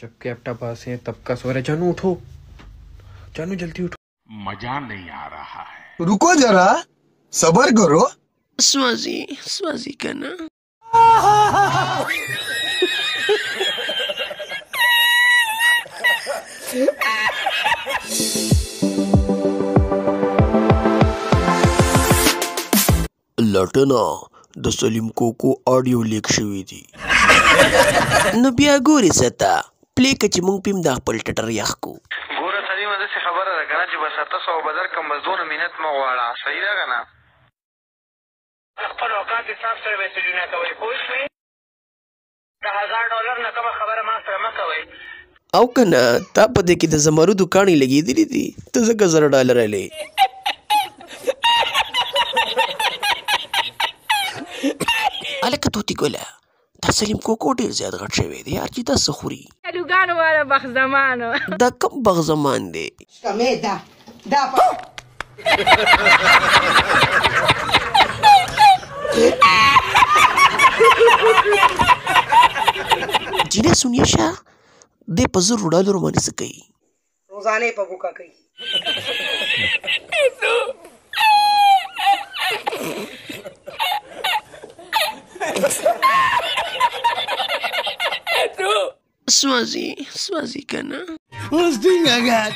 जब कैप्टा पास है तब का सो रहा। जानू उठो, जानू जल्दी उठो। मजा नहीं आ रहा है। रुको जरा, सबर करो। स्वाजी स्वाजी करना। लटना द सलीम कोको ऑडियो लीक शवी थी। न बिया गोरी सता प्ले कची मुंग पिम दा खपल ټټر یخ کو ګوره سلیم داسې خبره ده که نه چې بس 700 بدر کم بس دونه منت مه غواړه. صحیح ده که نه؟ خپل اوقات حساب سره میسجونه کوئ پوه شوې. د $1000 نه کومه خبره ما سره مه کوئ. او کنه تا په دې کې د زمرودو کاڼي لګېدلې دي ته ځکه $1000 لې. الکه توتي ګله دا سلیم کوکو ډېر زیات غټ شوی دی یار چې دا څه خوري. الوګانو والا بغزمانو دا کوم بغزمان دی؟ جنې سونیا شاه دې په $1000 باندې څه کوي؟ روزانه په بوکا کوي. Swazi, Swazi kana. What's thing I got?